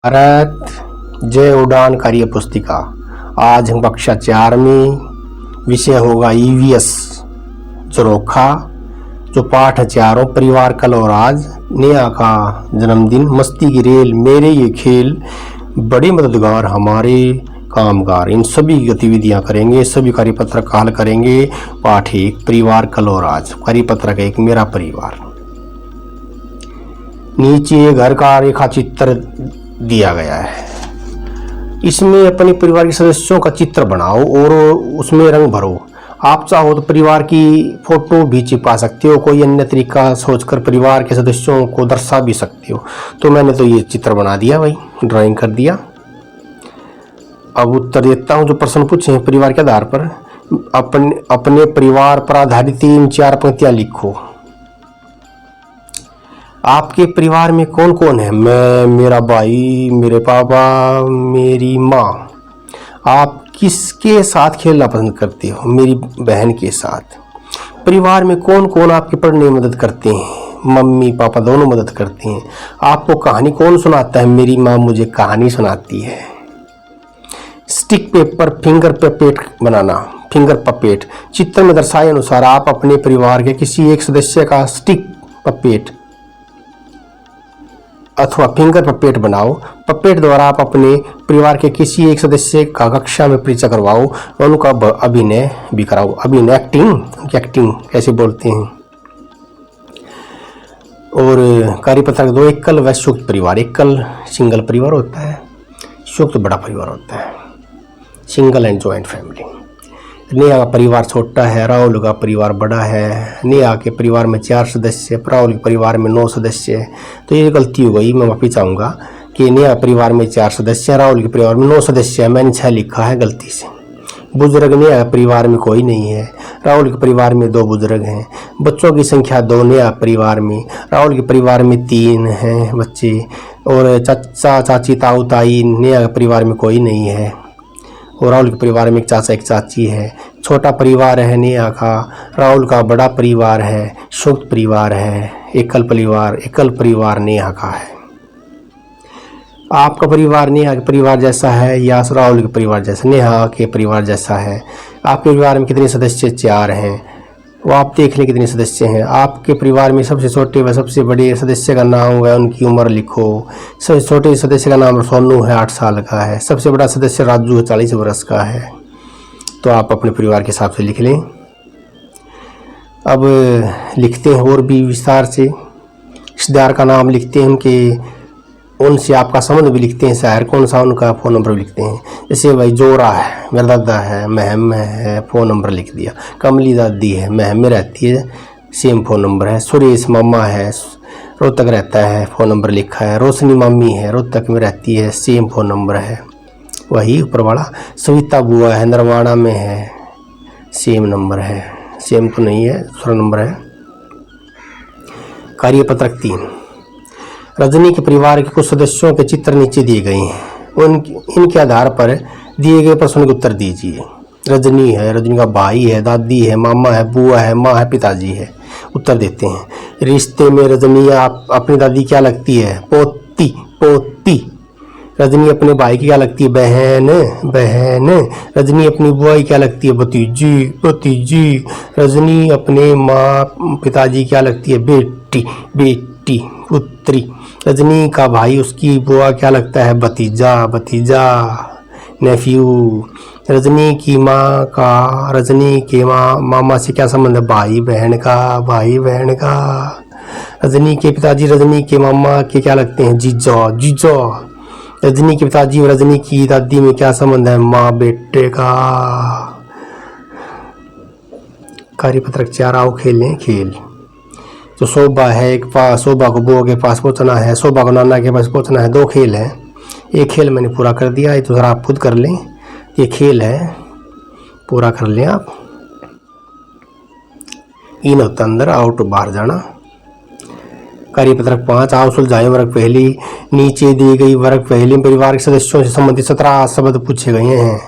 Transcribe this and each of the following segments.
भारत जय उड़ान कार्य पुस्तिका। आज हम कक्षा 4 में विषय होगा ईवीएस झरोखा। जो पाठ है चारों परिवार कल और आज, नेहा का जन्मदिन, मस्ती की रेल, मेरे ये खेल, बड़े मददगार हमारे कामगार। इन सभी गतिविधियां करेंगे, सभी कार्यपत्र का हल करेंगे। पाठ 1 परिवार कल और आज। कार्यपत्र 1 मेरा परिवार। नीचे घर का रेखा चित्र दिया गया है। इसमें अपने परिवार के सदस्यों का चित्र बनाओ और उसमें रंग भरो। आप चाहो तो परिवार की फोटो भी चिपका सकते हो, कोई अन्य तरीका सोचकर परिवार के सदस्यों को दर्शा भी सकते हो। तो मैंने तो ये चित्र बना दिया भाई, ड्राइंग कर दिया। अब उत्तर देता हूँ जो प्रश्न पूछे हैं परिवार के आधार पर। अपने परिवार पर आधारित 3-4 पंक्तियां लिखो। आपके परिवार में कौन कौन है? मैं, मेरा भाई, मेरे पापा, मेरी माँ। आप किसके साथ खेलना पसंद करते हो? मेरी बहन के साथ। परिवार में कौन कौन आपके पढ़ने में मदद करते हैं? मम्मी पापा दोनों मदद करते हैं। आपको कहानी कौन सुनाता है? मेरी माँ मुझे कहानी सुनाती है। स्टिक पेपर फिंगर पपेट बनाना। फिंगर पपेट चित्र में दर्शाए अनुसार आप अपने परिवार के किसी एक सदस्य का स्टिक पपेट अथवा फिंगर पपेट बनाओ। पपेट द्वारा आप अपने परिवार के किसी एक सदस्य का कक्षा में परिचय करवाओ और उनका अभिनय भी कराओ। अभिनय एक्टिंग कैसे बोलते हैं। और कार्यपत्र 2 एकल व संयुक्त परिवार। एकल सिंगल परिवार होता है, संयुक्त बड़ा परिवार होता है, single and joint family. Neha का परिवार छोटा है, राहुल का परिवार बड़ा है। नेहा के परिवार में 4 सदस्य, राहुल के परिवार में 9 सदस्य है। तो ये गलती हो गई, मैं माफी चाहूँगा कि नेहा परिवार में 4 सदस्य, राहुल के परिवार में 9 सदस्य है। मैंने 6 लिखा है गलती से। बुजुर्ग नेहा परिवार में कोई नहीं है, राहुल के परिवार में 2 बुजुर्ग हैं। बच्चों की संख्या 2 नेहा परिवार में, राहुल के परिवार में 3 हैं बच्चे। और चाचा चाची ताऊ ताई नेहा परिवार में कोई नहीं है। और राहुल के परिवार में एक चाचा एक चाची है। छोटा परिवार है नेहा का, राहुल का बड़ा परिवार है, संयुक्त परिवार है। एकल परिवार नेहा का है। आपका परिवार नेहा के परिवार जैसा है या राहुल के परिवार जैसा? नेहा के परिवार जैसा है। आपके परिवार में कितने सदस्य? 4 हैं। वो आप देख लें कितने सदस्य हैं। आपके परिवार में सबसे छोटे व सबसे बड़े सदस्य का नाम व उनकी उम्र लिखो। सबसे छोटे सदस्य का नाम सोनू है, 8 साल का है। सबसे बड़ा सदस्य राजू है, 40 वर्ष का है। तो आप अपने परिवार के हिसाब से लिख लें। अब लिखते हैं और भी विस्तार से। रिश्तेदार का नाम लिखते हैं, उनके उनसे आपका संबंध भी लिखते हैं, शहर कौन सा, उनका फ़ोन नंबर भी लिखते हैं। जैसे भाई जोरा है, मेरा दादा है, महम है, फ़ोन नंबर लिख दिया। कमली दादी है, महम में रहती है, सेम फ़ोन नंबर है। सुरेश मामा है, रोहतक रहता है, फ़ोन नंबर लिखा है। रोशनी मामी है, रोहतक में रहती है, सेम फ़ोन नंबर है, वही ऊपर वाला। सविता बुआ है, नरवाड़ा में है, सेम नंबर है। सेम तो नहीं है, दूसरा नंबर है। कार्यपत्रक 3 रजनी के परिवार के कुछ सदस्यों के चित्र नीचे दिए गए हैं। इनके आधार पर दिए गए प्रश्नों के उत्तर दीजिए। रजनी है, रजनी का भाई है, दादी है, मामा है, बुआ है, माँ है, पिताजी है। उत्तर देते हैं। रिश्ते में रजनी अपनी दादी क्या लगती है? पोती। रजनी अपने भाई की क्या लगती है? बहन। रजनी अपनी बुआ की क्या लगती है? भतीजी। रजनी अपने माँ पिताजी क्या लगती है? बेटी, पुत्री। रजनी का भाई उसकी बुआ क्या लगता है? भतीजा, नेफ्यू। रजनी के मामा से क्या संबंध है? भाई बहन का। रजनी के पिताजी रजनी के मामा के क्या लगते हैं? जीजा। रजनी के पिताजी और रजनी की दादी में क्या संबंध है? माँ बेटे का। कार्यपत्रक 4 आओ खेलें खेल। तो शोभा है, एक पास शोभा को बुआ के पास पहुंचना है, शोभा को नाना के पास पहुंचना है। 2 खेल है। एक खेल मैंने पूरा कर दिया, ये दूसरा आप खुद कर लें। ये खेल है, पूरा कर लें आप। इन होता अंदर, आउट बाहर जाना। कार्यपत्रक 5 आओ सुलझाएं वर्ग पहली। नीचे दी गई वर्ग पहली में परिवार के सदस्यों से संबंधित 17 शब्द पूछे गए हैं।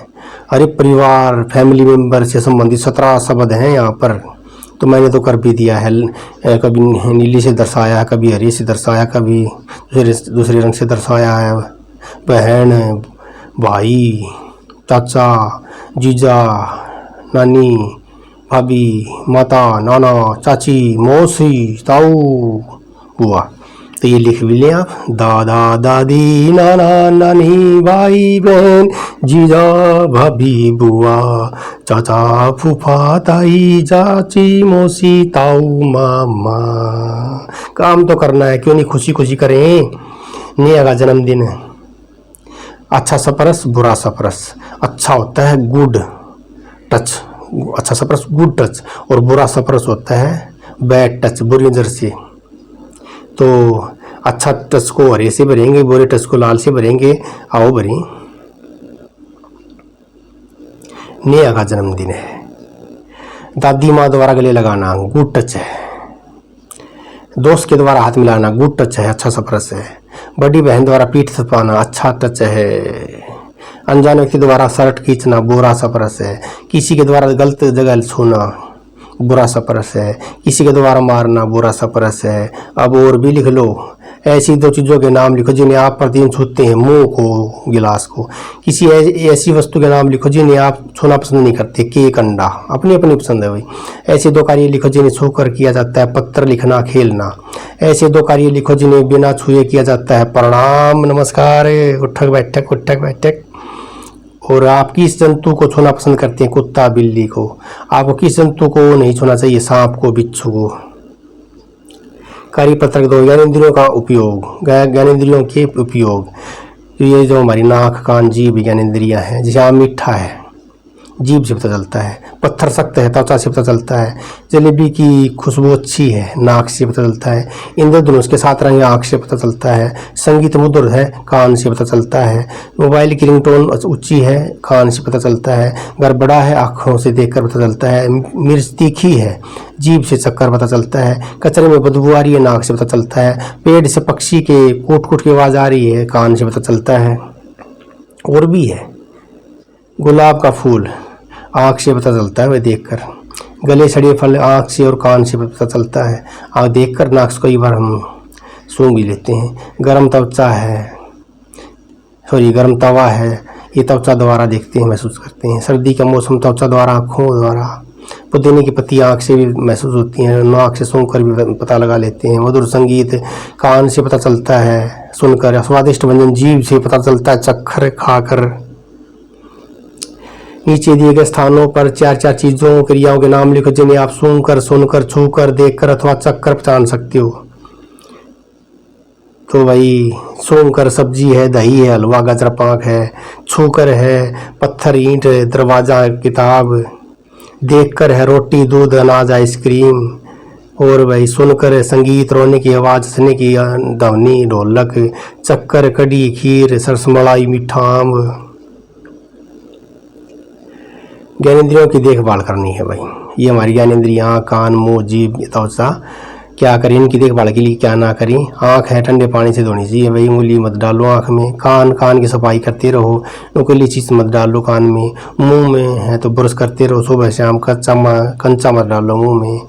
अरे परिवार फैमिली मेंबर से संबंधित 17 शब्द हैं यहाँ पर। तो मैंने तो कर भी दिया है, कभी नीली से दर्शाया, कभी हरी से दर्शाया, कभी दूसरे रंग से दर्शाया है। बहन, भाई, चाचा, जीजा, नानी, भाभी, माता, नाना, चाची, मौसी, ताऊ, बुआ। तो ये लिख भी लें आप, दादा, दादी, नाना, नानी, भाई, बहन, जीजा, भाभी, बुआ, चाचा, फूफा, ताई, चाची, मौसी, ताऊ, मामा। काम तो करना है, क्यों नहीं खुशी खुशी करें। नेहा का जन्मदिन, अच्छा सपरस बुरा सपरस। अच्छा होता है गुड टच, अच्छा सपरस गुड टच, और बुरा सपरस होता है बैड टच, बुरी नजर से। तो अच्छा टच को हरे से भरेंगे, बुरे टच को लाल से भरेंगे। आओ भरी। नेहा का जन्मदिन है। दादी माँ द्वारा गले लगाना गुड टच है। दोस्त के द्वारा हाथ मिलाना गुड टच है, अच्छा सपरस है। बड़ी बहन द्वारा पीठ थपथपाना अच्छा टच है। अनजान व्यक्ति द्वारा शर्ट खींचना बुरा सपरस है। किसी के द्वारा गलत जगह छूना बुरा सपरस है। किसी के द्वारा मारना बुरा सपरस है। अब और भी लिख लो। ऐसी दो चीज़ों के नाम लिखो जिन्हें आप प्रतिदिन छूते हैं, मुंह को, गिलास को। किसी ऐसी वस्तु के नाम लिखो जिन्हें आप छूना पसंद नहीं करते, केक, अंडा, अपनी अपनी पसंद है भाई। ऐसे दो कार्य लिखो जिन्हें छूकर किया जाता है, पत्र लिखना, खेलना। ऐसे दो कार्य लिखो जिन्हें बिना छुए किया जाता है, प्रणाम, नमस्कार, उठक बैठक, उठक बैठक। और आप किस जंतु को छूना पसंद करते हैं, कुत्ता, बिल्ली को। आपको किस जंतु को नहीं छूना चाहिए, सांप को, बिच्छू को। कार्यपत्रक दो, ज्ञानेंद्रियों का उपयोग, ज्ञानेंद्रियों के उपयोग। ये जो हमारी नाक, कान, जीभ ज्ञानेंद्रियां हैं। जैसे आम मीठा है, जीभ से पता चलता है। पत्थर सख्त है, त्वचा से पता चलता है। जलेबी की खुशबू अच्छी है, नाक से पता चलता है। इंद्रधनुष के 7 रंग आँख से पता चलता है। संगीत मधुर है, कान से पता चलता है। मोबाइल की रिंगटोन ऊंची है, कान से पता चलता है। घर बड़ा है, आँखों से देखकर पता चलता है। मिर्च तीखी है, जीभ से चक्कर पता चलता है। कचरे में बदबू आ रही है, नाक से पता चलता है। पेड़ से पक्षी के कूट कूट की आवाज़ आ रही है, कान से पता चलता है। और भी है, गुलाब का फूल आँख से पता चलता है वह देखकर। गले सड़े फल आँख से और कान से पता चलता है। आँख देखकर, नाक से कई बार हम सूंघ भी लेते हैं। गर्म त्वचा है, गर्म तवा है, ये त्वचा द्वारा देखते हैं, महसूस करते हैं। सर्दी का मौसम त्वचा द्वारा, आँखों द्वारा। पुदीने की पत्ती आँख से भी महसूस होती हैं, नाक से सूंघ कर भी पता लगा लेते हैं। मधुर संगीत कान से पता चलता है सुनकर। स्वादिष्ट व्यंजन जीभ से पता चलता है चखकर, खाकर। नीचे दिए गए स्थानों पर 4 चीजों, क्रियाओं के नाम लिखो जिन्हें आप सूंघकर, सुनकर, छूकर, देखकर अथवा चखकर पहचान सकते हो। तो भाई सूंघकर सब्जी है, दही है, हलवा, गाजर पाक है। छूकर है पत्थर, ईंट, दरवाजा, किताब। देखकर है रोटी, दूध, अनाज, आइसक्रीम। और भाई सुनकर संगीत, रोने की आवाज़, हंसने की ध्वनि, ढोलक। चक्कर, कड़ी, खीर, सरसमलाई, मीठा आम। ज्ञानेंद्रियों की देखभाल करनी है भाई। ये हमारी ज्ञानेंद्रियाँ, कान, मुंह, जीभ, त्वचा, क्या करें इनकी देखभाल के लिए, क्या ना करें। आँख है, ठंडे पानी से धोनी चाहिए भाई, उंगली मत डालो आँख में। कान की सफाई करते रहो, नुकीली चीज़ मत डालो कान में। मुंह में है तो ब्रश करते रहो सुबह शाम, कंचा मत डालो मुंह में।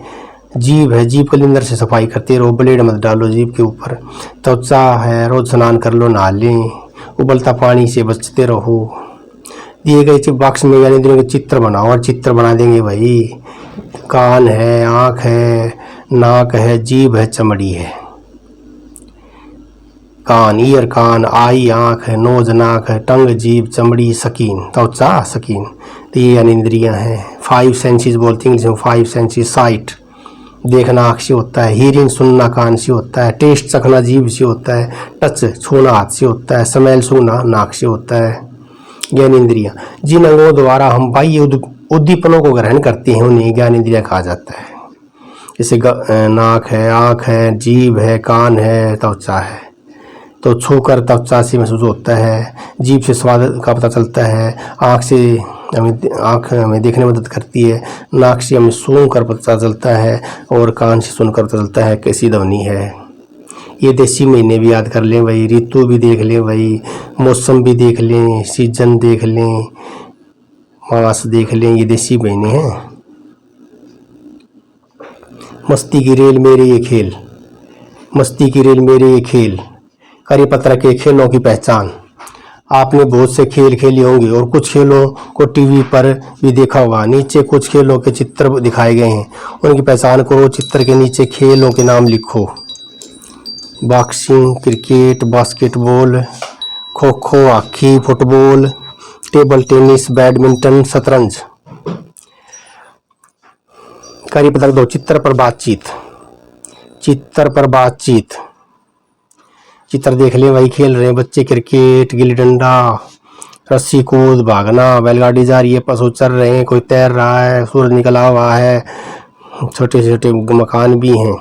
जीभ है, जीभ कलिंदर से सफाई करते रहो, ब्लेड मत डालो जीभ के ऊपर। त्वचा है, रोज स्नान कर लो, नहा लें। उबलता पानी से बचते रहो। दिए गए बॉक्स में ज्ञानेंद्रियों के चित्र बनाओ, और चित्र बना देंगे भाई। कान है, आँख है, नाक है, जीभ है, चमड़ी है। कान, ईयर, कान, आई, आँख है, नोज, नाक है, टंग, जीभ, चमड़ी, सकीन, त्वचा, सकीन। तो ये ज्ञानेंद्रियाँ हैं। 5 सेंसेस बोलते हैं जिसमें 5 सेंसेस। साइट देखना आँख से होता है। हियरिंग सुनना कान से होता है। टेस्ट चखना जीभ से होता है। टच छूना हाथ से होता है। स्मेल सूंघना नाक से होता है। ज्ञानेंद्रियाँ, जिन अंगों द्वारा हम बाह्य उद्दीपनों को ग्रहण करते हैं उन्हें ज्ञानेंद्रियाँ कहा जाता है। जैसे नाक है, आँख है, जीभ है, कान है, त्वचा है। तो छूकर त्वचा से महसूस होता है। जीभ से स्वाद का पता चलता है। आँख हमें देखने में मदद करती है। नाक से हमें सूंघ कर पता चलता है, और कान से सुनकर पता चलता है कैसी ध्वनि है। ये देसी महीने भी याद कर लें भाई, ऋतु भी देख लें भाई, मौसम भी देख लें, सीजन देख लें, मास देख लें, ये देसी महीने हैं। मस्ती की रेल मेरे ये खेल, मस्ती की रेल मेरे ये खेल। कार्यपत्र के खेलों की पहचान। आपने बहुत से खेल खेले होंगे और कुछ खेलों को टीवी पर भी देखा होगा। नीचे कुछ खेलों के चित्र दिखाए गए हैं, उनकी पहचान करो। चित्र के नीचे खेलों के नाम लिखो। Boxing, cricket, basketball, kho kho, hockey, football, table tennis, badminton, शतरंज। कार्य पत्रक 2, चित्र पर बातचीत। चित्र पर बातचीत। चित्र देख ले भाई, खेल रहे हैं बच्चे क्रिकेट, गिल्ली डंडा, रस्सी कूद, भागना, बैलगाड़ी जा रही है, पशु चल रहे हैं, कोई तैर रहा है, सूरज निकला हुआ है, छोटे छोटे मकान भी हैं।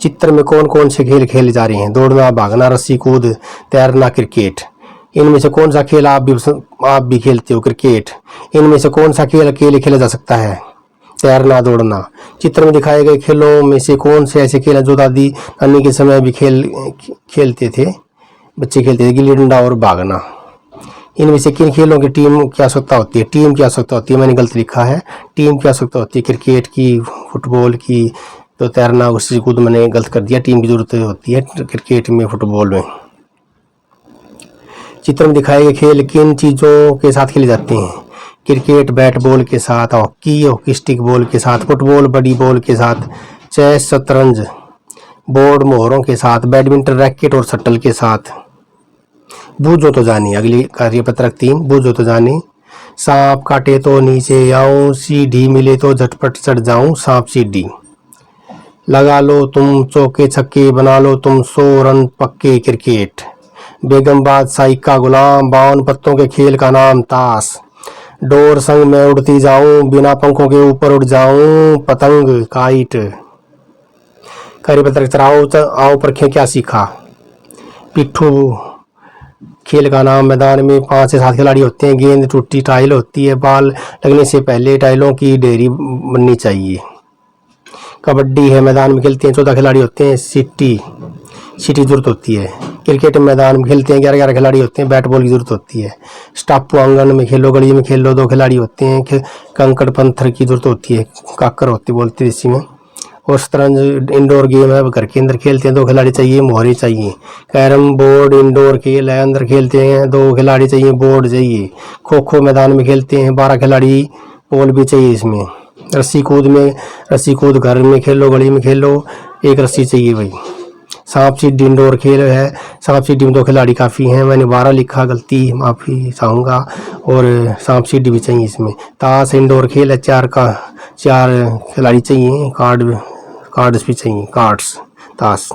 चित्र में कौन कौन से खेल खेले जा रहे हैं? दौड़ना, भागना, रस्सी कूद, तैरना, क्रिकेट। इनमें से कौन सा खेल आप भी खेलते हो? क्रिकेट। इनमें से कौन सा खेल अकेले खेला जा सकता है? तैरना, दौड़ना। चित्र में दिखाए गए खेलों में से कौन से ऐसे खेल हैं जो दादी नानी के समय भी खेलते थे, बच्चे खेलते थे? गिल्ली डंडा और भागना। इनमें से किन खेलों की टीम की आवश्यकता होती है? टीम की आवश्यकता होती है, मैंने गलत लिखा है। टीम की आवश्यकता होती है क्रिकेट की, फुटबॉल की। तो तैरना, रस्सी कूद मैंने गलत कर दिया। टीम की जरूरत होती है क्रिकेट में, फुटबॉल में। चित्र में दिखाए गए खेल किन चीज़ों के साथ खेले जाते हैं? क्रिकेट बैट बॉल के साथ, हॉकी स्टिक बॉल के साथ, फुटबॉल बड़ी बॉल के साथ, चेस शतरंज बोर्ड मोहरों के साथ, बैडमिंटन रैकेट और शटल के साथ। बूझो तो जानी। अगली कार्यपत्रक 3, बूझो तो जानी। सांप काटे तो नीचे आऊं, सीढ़ी मिले तो झटपट चढ़ जाऊं, सांप सीढ़ी। लगा लो तुम चौके छक्के, बना लो तुम 100 रन पक्के, क्रिकेट। बेगम बादशाही का गुलाम, 52 पत्तों के खेल का नाम, ताश। डोर संग में उड़ती जाऊं, बिना पंखों के ऊपर उड़ जाऊं, पतंग, काइट। कार्यपत्रक 4, आओ परखें क्या सीखा। पिट्ठू खेल का नाम। मैदान में 5 से 7 खिलाड़ी होते हैं, गेंद टूटी टाइल होती है, बॉल लगने से पहले टाइलों की ढेरी बननी चाहिए। कबड्डी है, मैदान में खेलते हैं, 14 खिलाड़ी होते हैं, सीटी जरूरत होती है। क्रिकेट में मैदान में खेलते हैं, 11 खिलाड़ी होते हैं, बैट बॉल की जरूरत होती है। स्टापू आंगन में खेलो, गली में खेलो, 2 खिलाड़ी होते हैं, कंकड़ पत्थर की जरूरत होती है, काकर होती बोलती है इसी में। और शतरंज इंडोर गेम है, घर के अंदर खेलते हैं, 2 खिलाड़ी चाहिए, मोहरे चाहिए। कैरम बोर्ड इंडोर खेल है, अंदर खेलते हैं, 2 खिलाड़ी चाहिए, बोर्ड चाहिए। खो खो मैदान में खेलते हैं, 12 खिलाड़ी, बॉल भी चाहिए इसमें। रस्सी कूद घर में खेलो, गली में खेलो, 1 रस्सी चाहिए भाई। सांप सीढ़ी इंडोर खेल है, सांप सीढ़ी में 2 खिलाड़ी काफ़ी हैं, मैंने 12 लिखा, गलती माफ़ी चाहूँगा। और सांप सीढ़ी भी चाहिए इसमें। ताश इंडोर खेल है, 4 खिलाड़ी चाहिए, कार्ड्स भी चाहिए, कार्ड्स, ताश।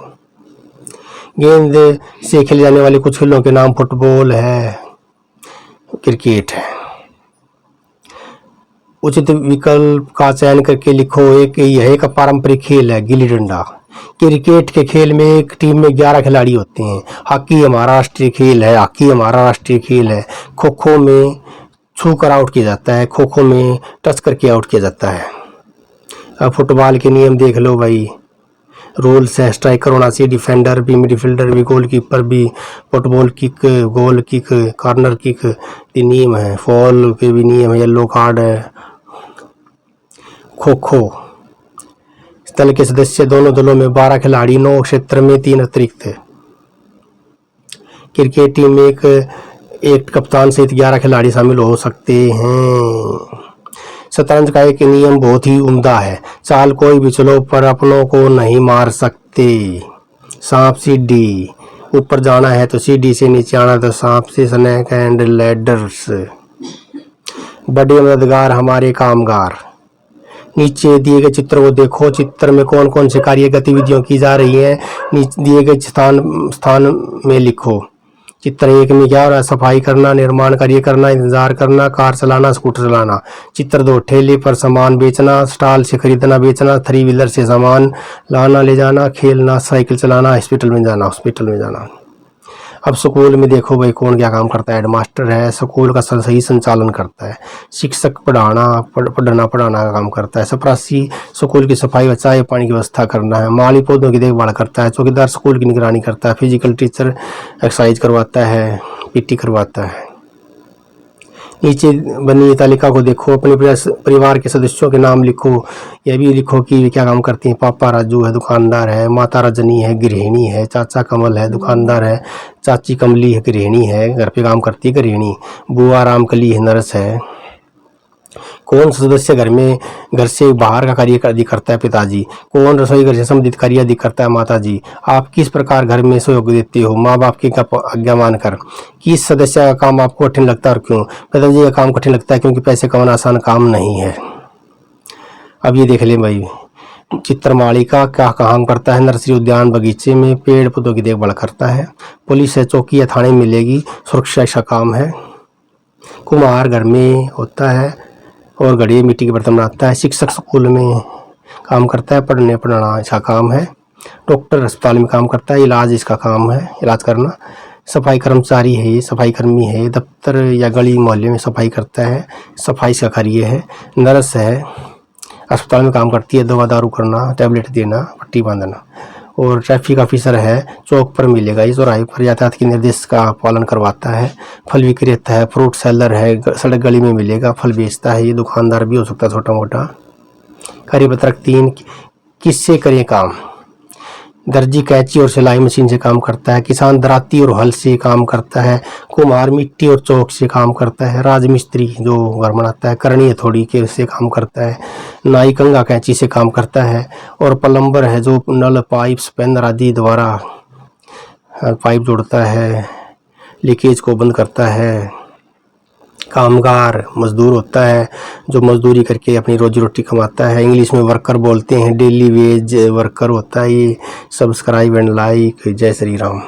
गेंद से खेले जाने वाले कुछ खेलों के नाम, फुटबॉल है, क्रिकेट है। उचित विकल्प का चयन करके लिखो। यह एक पारंपरिक खेल है, गिल्ली डंडा। क्रिकेट के खेल में एक टीम में 11 खिलाड़ी होते हैं। हॉकी हमारा राष्ट्रीय खेल है। खो खो में छू कर आउट किया जाता है, खो खो में टच करके आउट किया जाता है। अब फुटबॉल के नियम देख लो भाई। रूल्स है, स्ट्राइकर होना चाहिए, डिफेंडर भी, मिडफील्डर भी, गोलकीपर भी, football kick, goal kick, corner kick, ये नियम है। फॉल के भी नियम है, येलो कार्ड है। खो खो दल के सदस्य, दोनों दलों में 12 खिलाड़ी, 9 क्षेत्र में 3 अतिरिक्त। क्रिकेट टीम में एक कप्तान सहित 11 खिलाड़ी शामिल हो सकते हैं। शतरंज का एक नियम बहुत ही उम्दा है, चाल कोई भी चलो पर अपनों को नहीं मार सकते। सांप सीढ़ी, ऊपर जाना है तो सीढ़ी से, नीचे आना तो सांप से, स्नेक एंड लैडर्स। बड़े मददगार हमारे कामगार। नीचे दिए गए चित्र को देखो, चित्र में कौन कौन से कार्य गतिविधियों की जा रही है, नीचे दिए गए स्थान में लिखो। चित्र 1 में क्या हो रहा है? सफाई करना, निर्माण कार्य करना, इंतजार करना, कार चलाना, स्कूटर चलाना। चित्र 2, ठेले पर सामान बेचना, स्टॉल से खरीदना बेचना, 3 व्हीलर से सामान लाना ले जाना, खेलना, साइकिल चलाना, हॉस्पिटल में जाना। अब स्कूल में देखो भाई कौन क्या काम करता है। हेडमास्टर है, स्कूल का सही संचालन करता है। शिक्षक पढ़ाना का काम करता है। चपरासी स्कूल की सफाई व चाय पानी की व्यवस्था करना है। माली पौधों की देखभाल करता है। चौकीदार स्कूल की निगरानी करता है। फिजिकल टीचर एक्सरसाइज करवाता है, पीटी करवाता है। नीचे बनी तालिका को देखो, अपने परिवार के सदस्यों के नाम लिखो। यह भी लिखो कि वे क्या काम करती हैं। पापा राजू है, दुकानदार है। माता रजनी है, गृहिणी है। चाचा कमल है, दुकानदार है। चाची कमली है, गृहिणी है, घर पे काम करती है, गृहिणी। बुआ रामकली है, नर्स है। कौन सदस्य घर से बाहर का कार्य अधिक करता है? पिताजी। कौन रसोई घर से संबंधित कार्य अधिक करता है? माताजी। आप किस प्रकार घर में सहयोग देते हो? माँ बाप की आज्ञा मानकर। किस सदस्य का काम आपको कठिन लगता है और क्यों? पिताजी का काम कठिन लगता है क्योंकि पैसे कमाना आसान काम नहीं है। अब ये देख लें भाई, चित्रमालिका क्या काम करता है? नर्सरी, उद्यान, बगीचे में पेड़ पौधों की देखभाल करता है। पुलिस है, चौकी या थाने में मिलेगी, सुरक्षा का काम है। कुम्हार घर में होता है और घड़ी मिट्टी के बर्तन बनाता है। शिक्षक स्कूल में काम करता है, पढ़ाना इसका काम है। डॉक्टर अस्पताल में काम करता है, इलाज इसका काम है, इलाज करना। सफाई कर्मचारी है, ये सफाई कर्मी है, दफ्तर या गली मोहल्ले में सफाई करता है, सफाई इसका कार्य है। नर्स है, अस्पताल में काम करती है, दवा दारू करना, टैबलेट देना, पट्टी बांधना। और ट्रैफिक ऑफिसर है, चौक पर मिलेगा, इस चौराहे पर यातायात के निर्देश का पालन करवाता है। फल विक्रेता है, फ्रूट सेलर है, सड़क गली में मिलेगा, फल बेचता है, ये दुकानदार भी हो सकता है छोटा मोटा। कार्यपत्रक 3, किससे करें काम? दर्जी कैंची और सिलाई मशीन से काम करता है। किसान दराती और हल से काम करता है। कुम्हार मिट्टी और चौक से काम करता है। राजमिस्त्री जो घर बनाता है, करणी हथौड़ी के से काम करता है। नाई कंघा कैंची से काम करता है। और प्लम्बर है जो नल पाइप स्पैनर आदि द्वारा पाइप जोड़ता है, लीकेज को बंद करता है। कामगार मजदूर होता है जो मजदूरी करके अपनी रोजी रोटी कमाता है। इंग्लिश में वर्कर बोलते हैं, डेली वेज वर्कर होता है ये। Subscribe and like. जय श्री राम।